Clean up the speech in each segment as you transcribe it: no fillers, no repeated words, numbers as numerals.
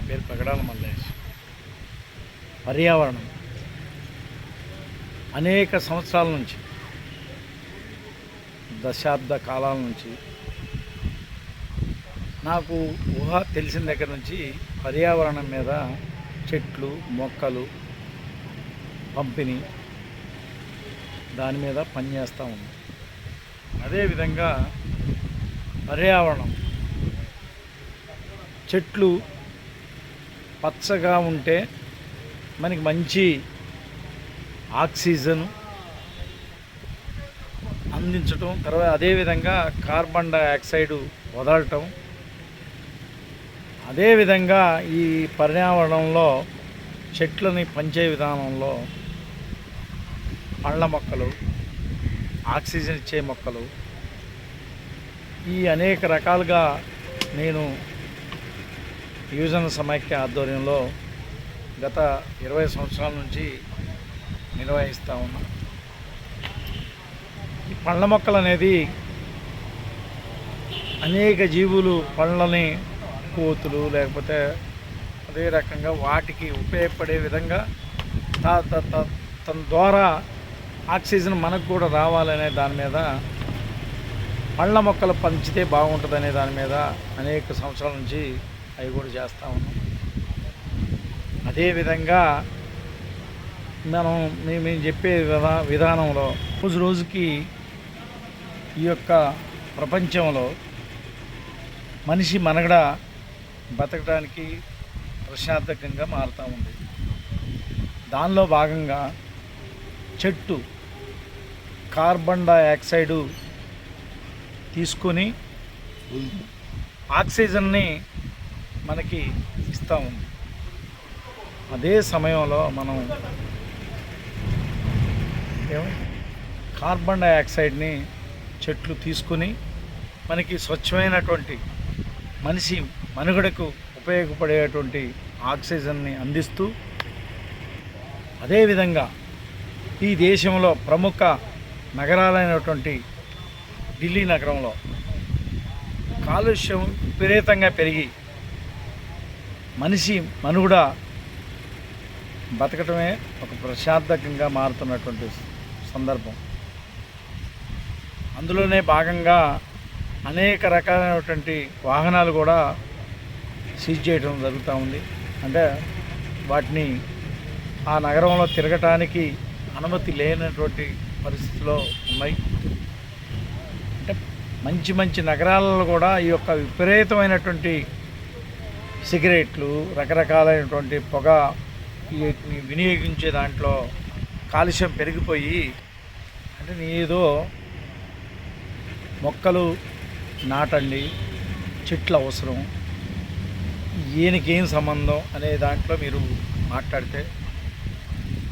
పేరు పగడాల మల్లేష్. పర్యావరణం అనేక సంవత్సరాల నుంచి, దశాబ్ద కాలాల నుంచి నాకు ఊహ తెలిసిన దగ్గర నుంచి పర్యావరణం మీద చెట్లు మొక్కలు పంపిణీ దాని మీద పనిచేస్తూ ఉంది. అదేవిధంగా పర్యావరణం చెట్లు పచ్చగా ఉంటే మనకి మంచి ఆక్సిజన్ అందించటం, తర్వాత అదేవిధంగా కార్బన్ డైఆక్సైడ్ వదలటం, అదేవిధంగా ఈ పర్యావరణంలో చెట్లని పెంచే విధానంలో పండ్ల మొక్కలు, ఆక్సిజన్ ఇచ్చే మొక్కలు, ఈ అనేక రకాలుగా నేను యువజన సమైక్య ఆధ్వర్యంలో గత 20 సంవత్సరాల నుంచి నిర్వహిస్తూ ఉన్నా. ఈ పండ్ల మొక్కలు అనేది అనేక జీవులు పండ్లని, కోతులు లేకపోతే అదే రకంగా వాటికి ఉపయోగపడే విధంగా తన ద్వారా ఆక్సిజన్ మనకు కూడా రావాలనే దాని మీద పండ్ల మొక్కలు పంచితే బాగుంటుందనే దాని మీద అనేక సంవత్సరాల నుంచి అవి కూడా చేస్తూ ఉన్నాం. అదేవిధంగా మేము చెప్పే విధానంలో రోజు రోజుకి ఈ యొక్క ప్రపంచంలో మనిషి మనుగడ బతకడానికి ప్రశాంతకంగా మారుతూ ఉంది. దానిలో భాగంగా చెట్టు కార్బన్ డైఆక్సైడు తీసుకొని ఆక్సిజన్ని మనకి ఇస్తూ ఉంది. అదే సమయంలో మనం కార్బన్ డైఆక్సైడ్ని చెట్లు తీసుకుని మనకి స్వచ్ఛమైనటువంటి మనిషి మనుగడకు ఉపయోగపడేటువంటి ఆక్సిజన్ని అందిస్తూ, అదేవిధంగా ఈ దేశంలో ప్రముఖ నగరాలైనటువంటి ఢిల్లీ నగరంలో కాలుష్యం విపరీతంగా పెరిగి మనిషి మనుగడ బతకటమే ఒక ప్రశాంతకంగా మారుతున్నటువంటి సందర్భం. అందులోనే భాగంగా అనేక రకాలైనటువంటి వాహనాలు కూడా సీజ్ చేయడం జరుగుతూ ఉంది. అంటే వాటిని ఆ నగరంలో తిరగటానికి అనుమతి లేనటువంటి పరిస్థితిలో ఉన్నాయి. అంటే మంచి మంచి నగరాలలో కూడా ఈ యొక్క విపరీతమైనటువంటి సిగరెట్లు, రకరకాలైనటువంటి పొగ వినియోగించే దాంట్లో కాలుష్యం పెరిగిపోయి, అంటే ఏదో మొక్కలు నాటండి, చెట్లు అవసరం, ఈయనకేం సంబంధం అనే దాంట్లో మీరు మాట్లాడితే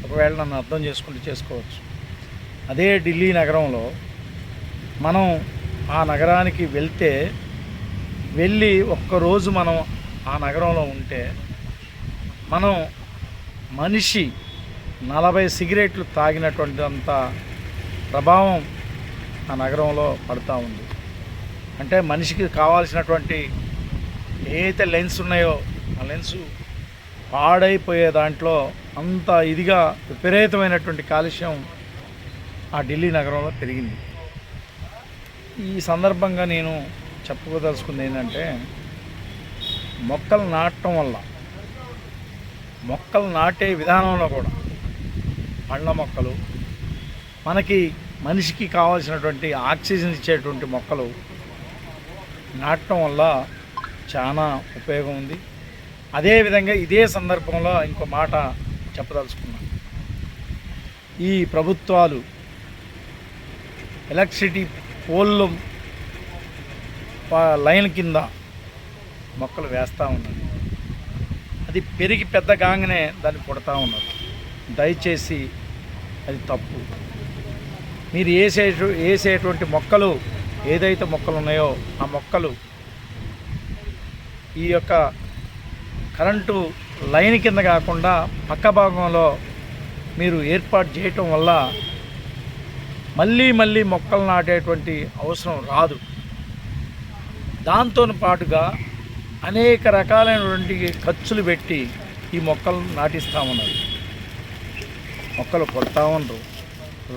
ఒకవేళ నన్ను అర్థం చేసుకుంటూ చేసుకోవచ్చు. అదే ఢిల్లీ నగరంలో మనం ఆ నగరానికి వెళ్ళి ఒక్కరోజు మనం ఆ నగరంలో ఉంటే మనం మనిషి 40 సిగరెట్లు తాగినటువంటి అంత ప్రభావం ఆ నగరంలో పడుతూ ఉంది. అంటే మనిషికి కావాల్సినటువంటి ఏదైతే లెన్స్ ఉన్నాయో ఆ లెన్సు పాడైపోయే దాంట్లో అంత ఇదిగా విపరీతమైనటువంటి కాలుష్యం ఆ ఢిల్లీ నగరంలో పెరిగింది. ఈ సందర్భంగా నేను చెప్పుకోదలుచుకుంది ఏంటంటే, మొక్కలు నాటడం వల్ల, మొక్కలు నాటే విధానంలో కూడా పండ్ల మొక్కలు, మనిషికి కావాల్సినటువంటి ఆక్సిజన్ ఇచ్చేటువంటి మొక్కలు నాటడం వల్ల చాలా ఉపయోగం ఉంది. అదేవిధంగా ఇదే సందర్భంలో ఇంకో మాట చెప్పదలుచుకున్నాను. ఈ ప్రభుత్వాలు ఎలక్ట్రిసిటీ పోల్లు లైన్ కింద మొక్కలు వేస్తూ ఉన్నారు. అది పెరిగి పెద్ద కాగానే దాన్ని కొడతా ఉన్నారు. దయచేసి అది తప్పు. మీరు వేసేటువంటి మొక్కలు ఏదైతే మొక్కలు ఉన్నాయో ఆ మొక్కలు ఈ యొక్క కరెంటు లైన్ కింద కాకుండా పక్క భాగంలో మీరు ఏర్పాటు చేయటం వల్ల మళ్ళీ మొక్కలు నాటేటువంటి అవసరం రాదు. దాంతో పాటుగా అనేక రకాలైనటువంటి ఖర్చులు పెట్టి ఈ మొక్కలు నాటిస్తూ ఉన్నారు. మొక్కలు కొడతా ఉన్నారు,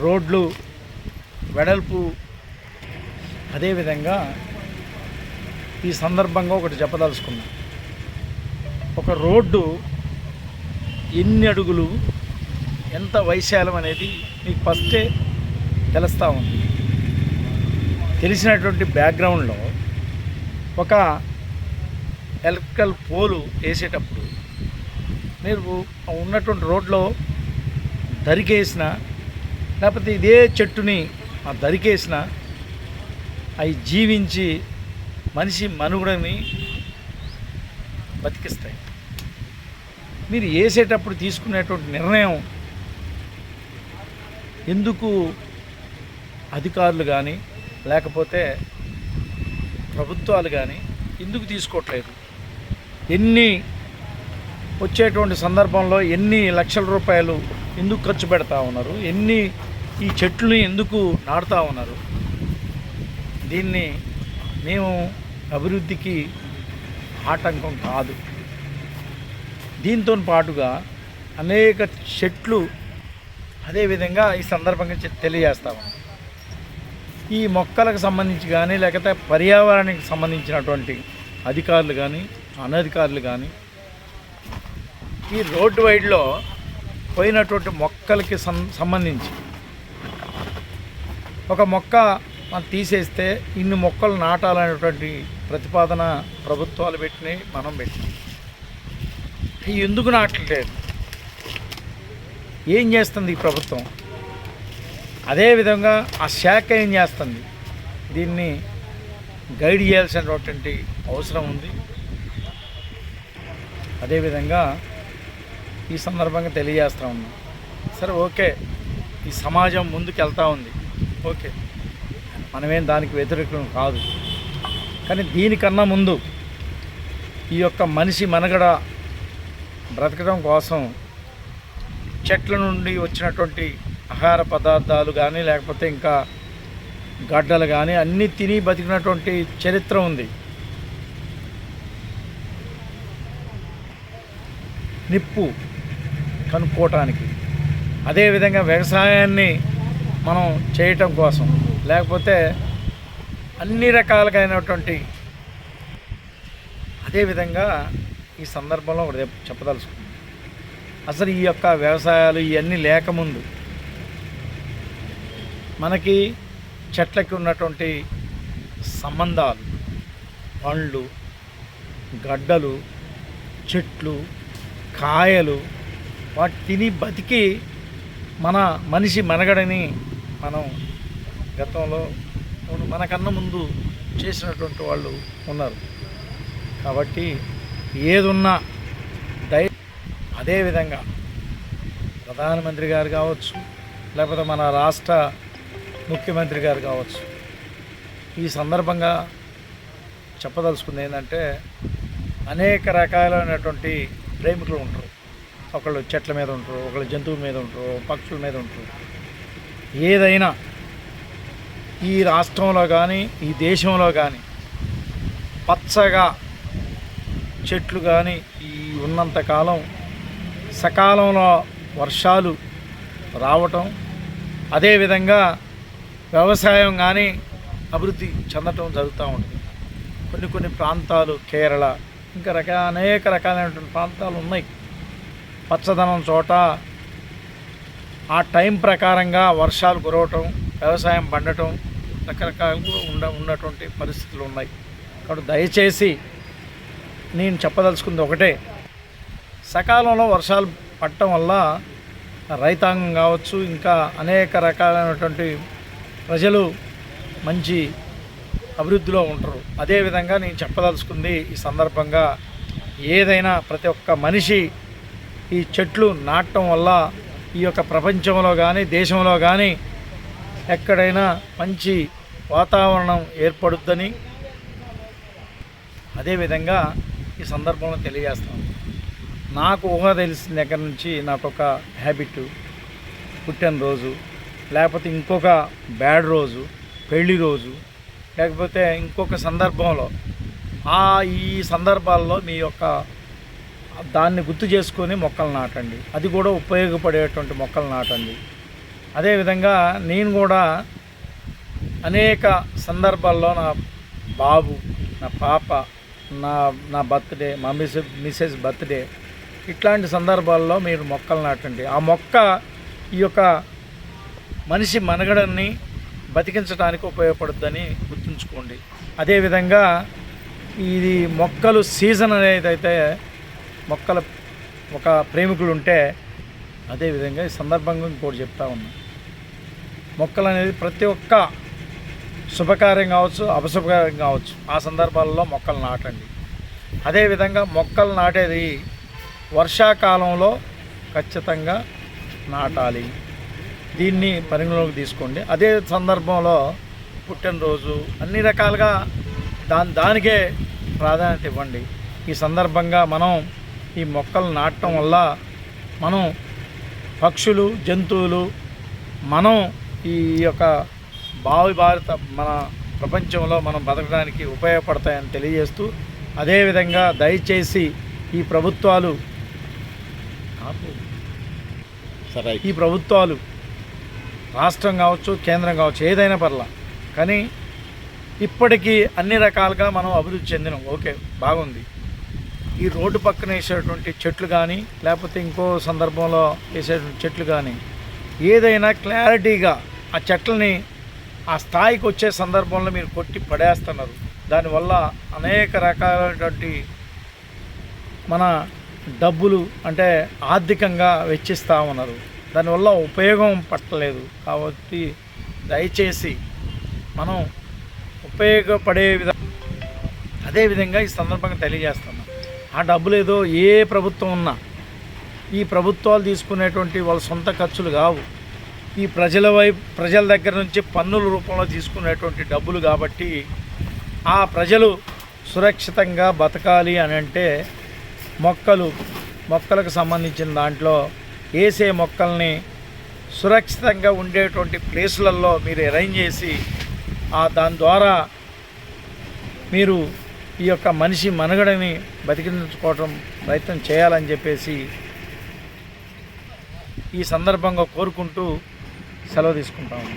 రోడ్లు వెడల్పు. అదేవిధంగా ఈ సందర్భంగా ఒకటి చెప్పదలుచుకున్నా, ఒక రోడ్డు ఎన్ని అడుగులు, ఎంత వైశాల్యం అనేది మీకు ఫస్టే తెలుస్తూ ఉంది. తెలిసినటువంటి బ్యాక్గ్రౌండ్లో ఒక ఎలక్ట్రికల్ పోలు వేసేటప్పుడు మీరు ఉన్నటువంటి రోడ్లో దరికేసిన, లేకపోతే ఇదే చెట్టుని ఆ దరికేసిన అవి జీవించి మనిషి మనుగడని బతికిస్తాయి. మీరు వేసేటప్పుడు తీసుకునేటువంటి నిర్ణయం ఎందుకు అధికారులు కానీ లేకపోతే ప్రభుత్వాలు కానీ ఎందుకు తీసుకోవట్లేదు? ఎన్ని వచ్చేటువంటి సందర్భంలో ఎన్ని లక్షల రూపాయలు ఎందుకు ఖర్చు పెడతా ఉన్నారు? ఈ చెట్లని ఎందుకు నాటుతూ ఉన్నారు? దీన్ని మేము అభివృద్ధికి ఆటంకం కాదు. దీంతో పాటుగా అనేక చెట్లు అదేవిధంగా ఈ సందర్భంగా తెలియజేస్తాము. ఈ మొక్కలకు సంబంధించి కానీ లేకపోతే పర్యావరణానికి సంబంధించినటువంటి అధికారులు కానీ అనధికారులు కానీ ఈ రోడ్డు వైడ్లో పోయినటువంటి మొక్కలకి సంబంధించి ఒక మొక్క మనం తీసేస్తే ఇన్ని మొక్కలు నాటాలనేటువంటి ప్రతిపాదన ప్రభుత్వాలు పెట్టినాయి, మనం పెట్టినాయి. ఎందుకు నాటలేదు? ఏం చేస్తుంది ఈ ప్రభుత్వం? అదేవిధంగా ఆ శాఖ ఏం చేస్తుంది? దీన్ని గైడ్ చేయాల్సినటువంటి అవసరం ఉంది. అదేవిధంగా ఈ సందర్భంగా తెలియజేస్తూ ఉన్నాం. సరే, ఓకే, ఈ సమాజం ముందుకు వెళ్తూ ఉంది, ఓకే, మనమేం దానికి వ్యతిరేకం కాదు. కానీ దీనికన్నా ముందు ఈ యొక్క మనిషి మనుగడ బ్రతకడం కోసం చెట్ల నుండి వచ్చినటువంటి ఆహార పదార్థాలు కానీ లేకపోతే ఇంకా గడ్డలు కానీ అన్నీ తిని బతికినటువంటి చరిత్ర ఉంది. నిప్పు కనుక్కోవటానికి, అదేవిధంగా వ్యవసాయాన్ని మనం చేయటం కోసం, లేకపోతే అన్ని రకాలైనటువంటి. అదేవిధంగా ఈ సందర్భంలో ఒకటి చెప్పదలుచుకుంది, అసలు ఈ యొక్క వ్యవసాయాలు ఇవన్నీ లేకముందు మనకి చెట్లకి ఉన్నటువంటి సంబంధాలు, పండ్లు, గడ్డలు, చెట్లు, కాయలు, వాటి తిని బతికి మన మనిషి మనుగడని మనం గతంలో మనకన్నా ముందు చేసినటువంటి వాళ్ళు ఉన్నారు. కాబట్టి ఏదున్నా అదేవిధంగా ప్రధానమంత్రి గారు కావచ్చు, లేకపోతే మన రాష్ట్ర ముఖ్యమంత్రి గారు కావచ్చు, ఈ సందర్భంగా చెప్పదలుచుకుంది ఏంటంటే, అనేక రకాలైనటువంటి ప్రేమికులు ఉంటారు. ఒకళ్ళు చెట్ల మీద ఉంటారు, ఒకళ్ళు జంతువుల మీద ఉంటారు, పక్షుల మీద ఉంటారు. ఏదైనా ఈ రాష్ట్రంలో కానీ ఈ దేశంలో కానీ పచ్చగా చెట్లు కానీ ఈ ఉన్నంతకాలం సకాలంలో వర్షాలు రావటం, అదేవిధంగా వ్యవసాయం కానీ అభివృద్ధి చెందటం జరుగుతూ ఉంటుంది. కొన్ని ప్రాంతాలు, కేరళ ఇంకా అనేక రకాలైనటువంటి ప్రాంతాలు ఉన్నాయి. పచ్చదనం చోట ఆ టైం ప్రకారంగా వర్షాలు కురవటం, వ్యవసాయం పండటం రకరకాలుగా ఉన్నటువంటి పరిస్థితులు ఉన్నాయి. కాబట్టి దయచేసి నేను చెప్పదలుచుకుంది ఒకటే, సకాలంలో వర్షాలు పడటం వల్ల రైతాంగం కావచ్చు, ఇంకా అనేక రకాలైనటువంటి ప్రజలు మంచి అభివృద్ధిలో ఉంటారు. అదేవిధంగా నేను చెప్పదలుచుకుంది ఈ సందర్భంగా, ఏదైనా ప్రతి ఒక్క మనిషి ఈ చెట్లు నాటడం వల్ల ఈ యొక్క ప్రపంచంలో కానీ దేశంలో కానీ ఎక్కడైనా మంచి వాతావరణం ఏర్పడుద్దని అదేవిధంగా ఈ సందర్భంలో తెలియజేస్తాను. నాకు ఊహ తెలిసిన దగ్గర నుంచి నాకు ఒక హ్యాబిట్, పుట్టినరోజు లేకపోతే ఇంకొక బ్యాడ్ రోజు, పెళ్లి రోజు, లేకపోతే ఇంకొక సందర్భంలో ఈ సందర్భాల్లో మీ యొక్క దాన్ని గుర్తు చేసుకొని మొక్కలు నాటండి. అది కూడా ఉపయోగపడేటువంటి మొక్కలు నాటండి. అదేవిధంగా నేను కూడా అనేక సందర్భాల్లో నా బాబు, నా పాప, నా నా బర్త్డే, మా మిసెస్ బర్త్డే, ఇట్లాంటి సందర్భాల్లో మీరు మొక్కలు నాటండి. ఆ మొక్క ఈ యొక్క మనిషి మనుగడని బతికించడానికి ఉపయోగపడుద్దని గుర్తుంచుకోండి. అదేవిధంగా ఇది మొక్కలు సీజన్ అనేది అయితే మొక్కల ఒక ప్రేమికులు ఉంటే, అదేవిధంగా ఈ సందర్భంగా ఇంకోటి చెప్తా ఉన్నా, మొక్కలు అనేది ప్రతి ఒక్క శుభకార్యం కావచ్చు, అపశుభకార్యం కావచ్చు, ఆ సందర్భాల్లో మొక్కలు నాటండి. అదేవిధంగా మొక్కలు నాటేది వర్షాకాలంలో ఖచ్చితంగా నాటాలి. దీన్ని పరిగణలోకి తీసుకోండి. అదే సందర్భంలో పుట్టినరోజు అన్ని రకాలుగా దానికే ప్రాధాన్యత ఇవ్వండి. ఈ సందర్భంగా మనం ఈ మొక్కలు నాటడం వల్ల మనం పక్షులు, జంతువులు, మనం ఈ యొక్క భారత మన ప్రపంచంలో మనం బతకడానికి ఉపయోగపడతాయని తెలియజేస్తూ, అదేవిధంగా దయచేసి ఈ ప్రభుత్వాలు రాష్ట్రం కావచ్చు, కేంద్రం కావచ్చు, ఏదైనా పర్లా, కానీ ఇప్పటికీ అన్ని రకాలుగా మనం అభివృద్ధి చెందినాం. ఓకే, బాగుంది. ఈ రోడ్డు పక్కన వేసేటువంటి చెట్లు కానీ, లేకపోతే ఇంకో సందర్భంలో వేసేటువంటి చెట్లు కానీ, ఏదైనా క్లారిటీగా ఆ చెట్లని ఆ స్థాయికి వచ్చే సందర్భంలో మీరు కొట్టి పడేస్తున్నారు. దానివల్ల అనేక రకాలైనటువంటి మన డబ్బులు అంటే ఆర్థికంగా వెచ్చిస్తూ ఉన్నారు. దానివల్ల ఉపయోగం పట్టలేదు. కాబట్టి దయచేసి మనం ఉపయోగపడే అదేవిధంగా ఈ సందర్భంగా తెలియజేస్తున్నాం, ఆ డబ్బులు ఏదో ఏ ప్రభుత్వం ఉన్నా ఈ ప్రభుత్వాలు తీసుకునేటువంటి వాళ్ళ సొంత ఖర్చులు కావు. ఈ ప్రజల దగ్గర నుంచి పన్నుల రూపంలో తీసుకునేటువంటి డబ్బులు. కాబట్టి ఆ ప్రజలు సురక్షితంగా బతకాలి అని అంటే మొక్కలకు సంబంధించిన దాంట్లో వేసే మొక్కల్ని సురక్షితంగా ఉండేటువంటి ప్లేసులలో మీరు అరేంజ్ చేసి దాని ద్వారా మీరు ఈ యొక్క మనిషి మనుగడని బతికించుకోవటం ప్రయత్నం చేయాలని చెప్పేసి ఈ సందర్భంగా కోరుకుంటూ సెలవు తీసుకుంటాము.